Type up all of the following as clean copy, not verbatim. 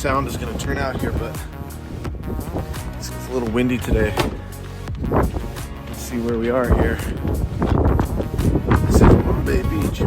sound is going to turn out here, but it's a little windy today. Let's see where we are here. This is Bombay Beach.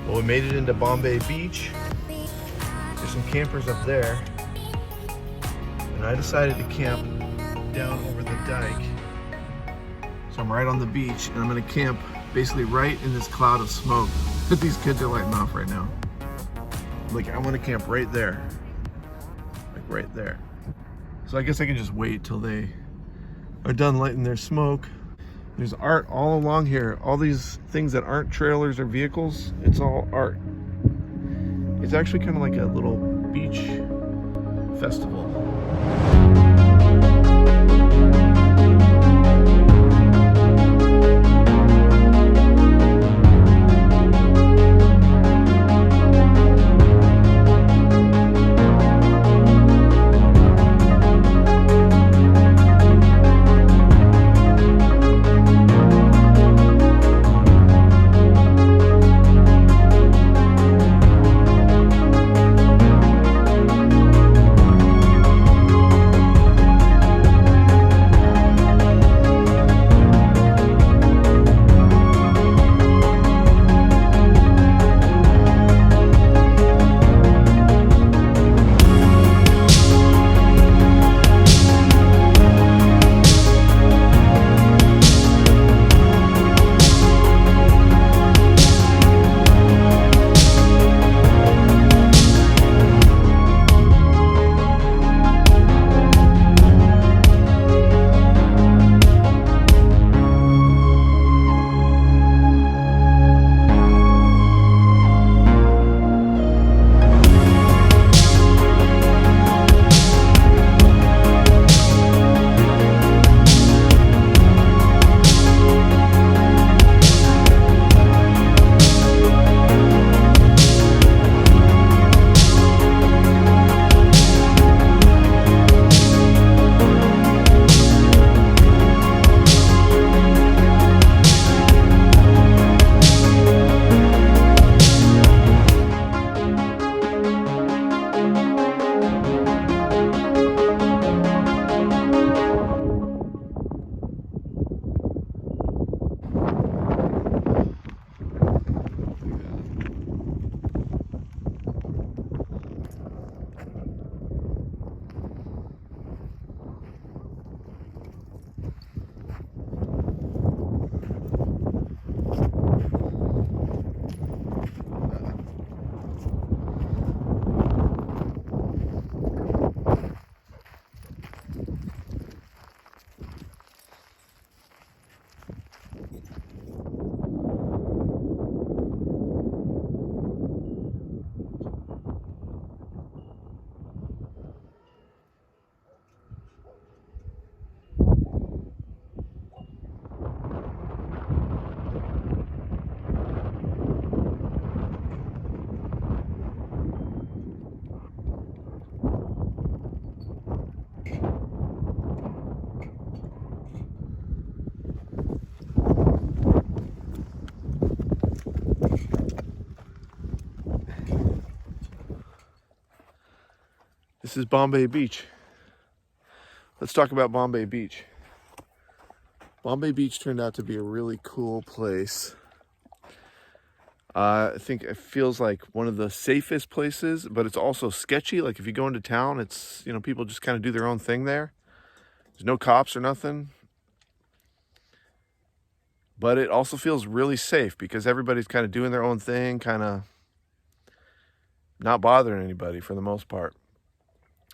We made it into Bombay Beach. There's some campers up there. And I decided to camp down over the dike. So I'm right on the beach and I'm gonna camp basically right in this cloud of smoke that these kids are lighting off right now. Like, I wanna camp right there. Like right there. So I guess I can just wait till they are done lighting their smoke. There's art all along here. All these things that aren't trailers or vehicles, it's all art. It's actually kind of like a little beach festival. This is Bombay Beach. Let's talk about Bombay Beach. Bombay Beach turned out to be a really cool place. I think it feels like one of the safest places, but it's also sketchy. Like if you go into town, it's, you know, people just kind of do their own thing there. There's no cops or nothing. But it also feels really safe because everybody's kind of doing their own thing, kind of not bothering anybody for the most part.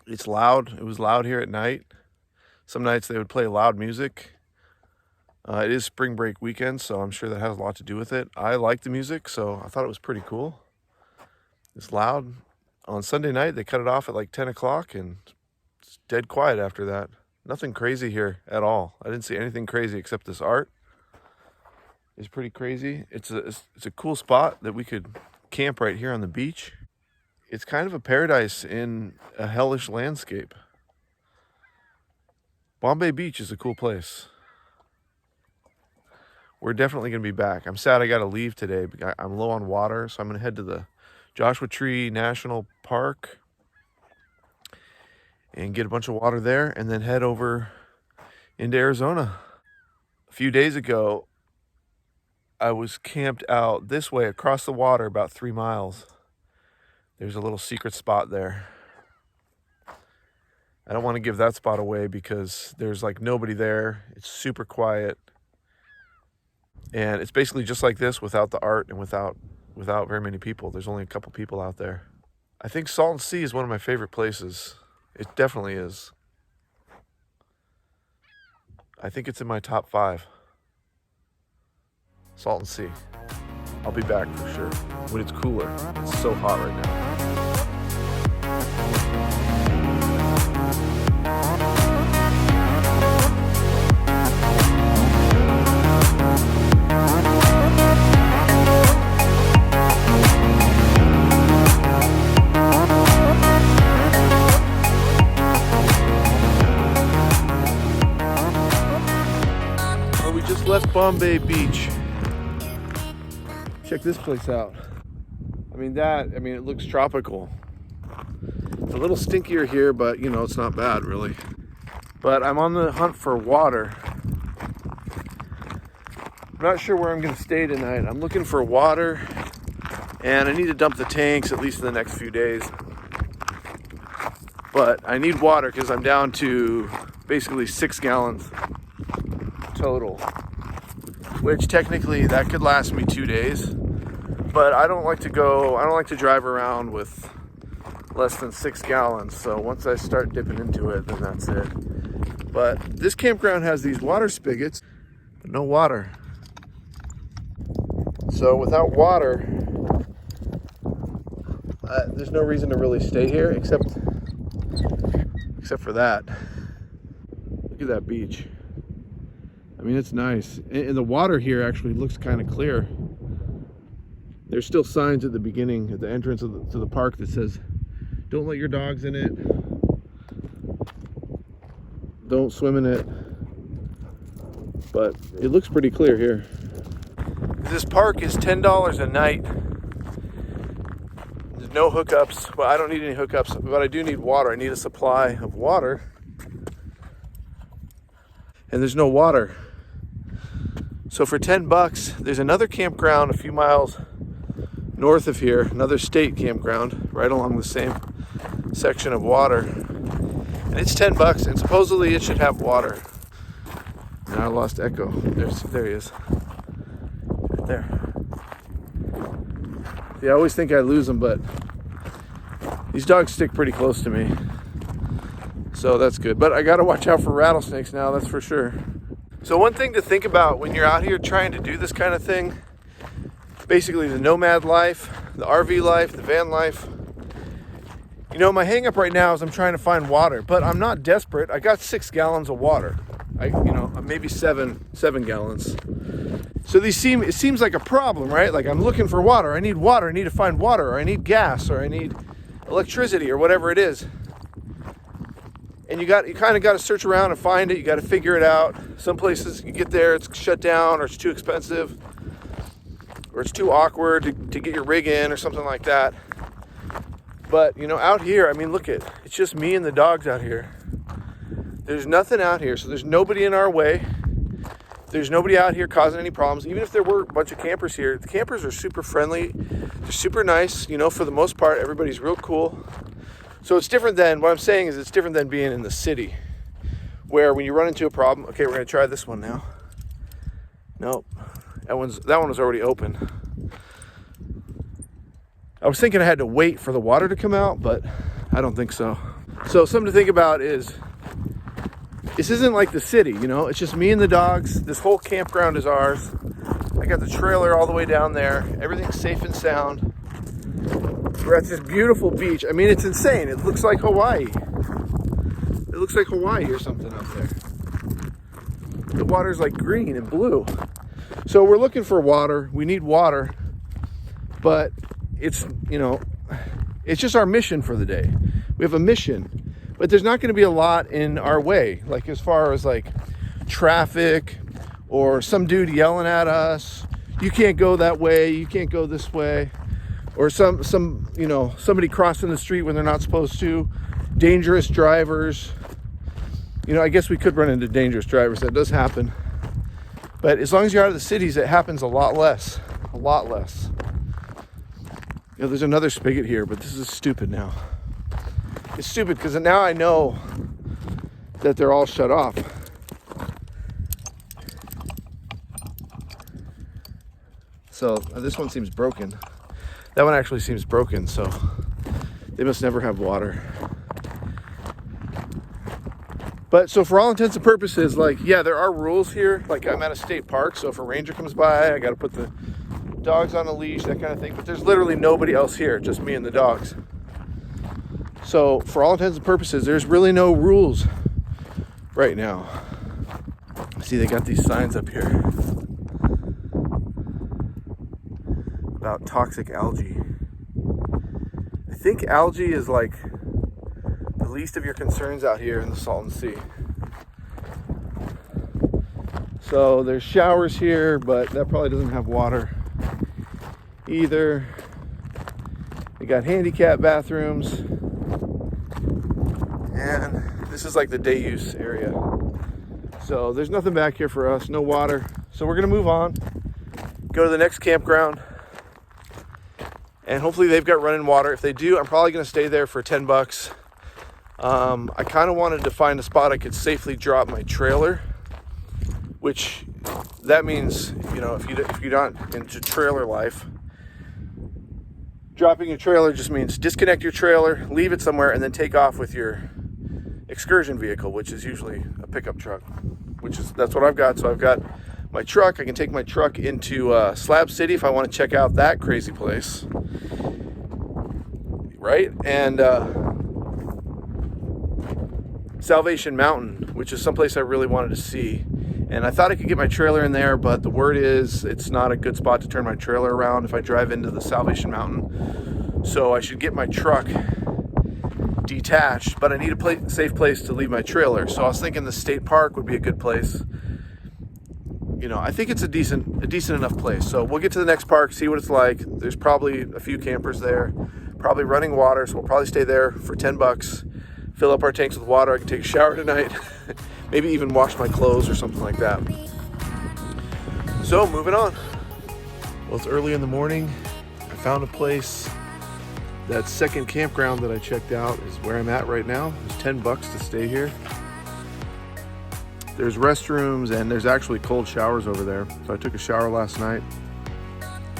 It's loud. It was loud here at night. Some nights they would play loud music. It is spring break weekend, so I'm sure that has a lot to do with it. I like the music, so I thought it was pretty cool. It's loud. On Sunday night, they cut it off at like 10 o'clock, and dead quiet after that. Nothing crazy here at all. I didn't see anything crazy except this art. It's pretty crazy. It's a cool spot that we could camp right here on the beach. It's kind of a paradise in a hellish landscape. Bombay Beach is a cool place. We're definitely going to be back. I'm sad I got to leave today. I'm low on water, so I'm going to head to the Joshua Tree National Park and get a bunch of water there and then head over into Arizona. A few days ago, I was camped out this way across the water about 3 miles. There's a little secret spot there. I don't want to give that spot away because there's like nobody there. It's super quiet. And it's basically just like this without the art and without very many people. There's only a couple people out there. I think Salton Sea is one of my favorite places. It definitely is. I think it's in my top 5. Salton Sea. I'll be back for sure when it's cooler. It's so hot right now. Left Bombay Beach. Check this place out. I mean, it looks tropical. It's a little stinkier here, but you know, it's not bad really. But I'm on the hunt for water. I'm not sure where I'm gonna stay tonight. I'm looking for water and I need to dump the tanks at least in the next few days. But I need water because I'm down to basically 6 gallons total. Which technically that could last me 2 days, but I don't like to drive around with less than 6 gallons. So once I start dipping into it, then that's it. But this campground has these water spigots, but no water. So without water, there's no reason to really stay here except for that. Look at that beach. I mean, it's nice. And the water here actually looks kind of clear. There's still signs at the beginning, at the entrance to the park that says, don't let your dogs in it. Don't swim in it. But it looks pretty clear here. This park is $10 a night. There's no hookups. Well, I don't need any hookups, but I do need water. I need a supply of water. And there's no water. So for $10, there's another campground a few miles north of here, another state campground right along the same section of water. And it's $10 and supposedly it should have water. Now I lost Echo. There he is. Right there. Yeah, I always think I lose him, but these dogs stick pretty close to me. So that's good. But I gotta watch out for rattlesnakes now, that's for sure. So one thing to think about when you're out here trying to do this kind of thing, basically the nomad life, the RV life, the van life. You know, my hang up right now is I'm trying to find water, but I'm not desperate. I got 6 gallons of water. Maybe seven gallons. So it seems like a problem, right? Like I'm looking for water. I need water. I need to find water, or I need gas, or I need electricity, or whatever it is. And you kind of got to search around and find it. You got to figure it out. Some places you get there, it's shut down, or it's too expensive, or it's too awkward to get your rig in, or something like that. But you know, out here, I mean, it's just me and the dogs out here. There's nothing out here, so there's nobody in our way. There's nobody out here causing any problems. Even if there were a bunch of campers here, the campers are super friendly. They're super nice. You know, for the most part, everybody's real cool. So it's different than, what I'm saying is it's different than being in the city, where when you run into a problem, okay, we're gonna try this one now. Nope, that one was already open. I was thinking I had to wait for the water to come out, but I don't think so. So something to think about is, this isn't like the city, you know? It's just me and the dogs. This whole campground is ours. I got the trailer all the way down there. Everything's safe and sound. We're at this beautiful beach. I mean, it's insane. It looks like Hawaii. It looks like Hawaii or something up there. The water's like green and blue. So we're looking for water. We need water, but it's, you know, it's just our mission for the day. We have a mission, but there's not going to be a lot in our way, like as far as like traffic or some dude yelling at us, you can't go that way, you can't go this way, or some you know, somebody crossing the street when they're not supposed to, dangerous drivers. You know, I guess we could run into dangerous drivers. That does happen. But as long as you're out of the cities, it happens a lot less. A lot less. You know, there's another spigot here, but this is stupid now. It's stupid because now I know that they're all shut off. So this one seems broken. That one actually seems broken, so they must never have water. But so for all intents and purposes, like, yeah, there are rules here. Like, I'm at a state park, so if a ranger comes by, I got to put the dogs on a leash, that kind of thing. But there's literally nobody else here, just me and the dogs. So for all intents and purposes, there's really no rules right now. See, they got these signs up here about toxic algae. I think algae is like the least of your concerns out here in the Salton Sea. So there's showers here, but that probably doesn't have water either. They got handicap bathrooms, and this is like the day use area. So there's nothing back here for us, no water. So we're gonna move on, go to the next campground, and hopefully they've got running water. If they do, I'm probably gonna stay there for 10 bucks. I kind of wanted to find a spot I could safely drop my trailer, which that means, you know, if you're not into trailer life, dropping your trailer just means disconnect your trailer, leave it somewhere, and then take off with your excursion vehicle, which is usually a pickup truck, that's what I've got. So I've got my truck. I can take my truck into Slab City if I want to check out that crazy place, right? And Salvation Mountain, which is someplace I really wanted to see. And I thought I could get my trailer in there, but the word is it's not a good spot to turn my trailer around if I drive into the Salvation Mountain. So I should get my truck detached, but I need a safe place to leave my trailer. So I was thinking the state park would be a good place. You know, I think it's a decent enough place. So we'll get to the next park, see what it's like. There's probably a few campers there, probably running water. So we'll probably stay there for 10 bucks, fill up our tanks with water. I can take a shower tonight, maybe even wash my clothes or something like that. So moving on. Well, it's early in the morning. I found a place. That second campground that I checked out is where I'm at right now. It's 10 bucks to stay here. There's restrooms and there's actually cold showers over there. So I took a shower last night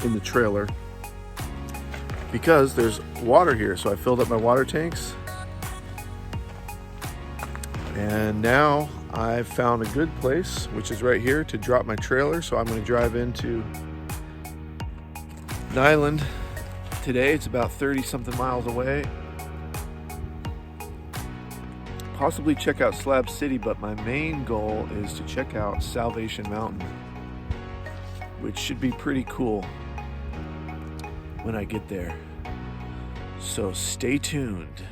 in the trailer because there's water here. So I filled up my water tanks. And now I've found a good place, which is right here, to drop my trailer. So I'm going to drive into an island today. It's about 30 something miles away. Possibly check out Slab City, but my main goal is to check out Salvation Mountain, which should be pretty cool when I get there. So stay tuned.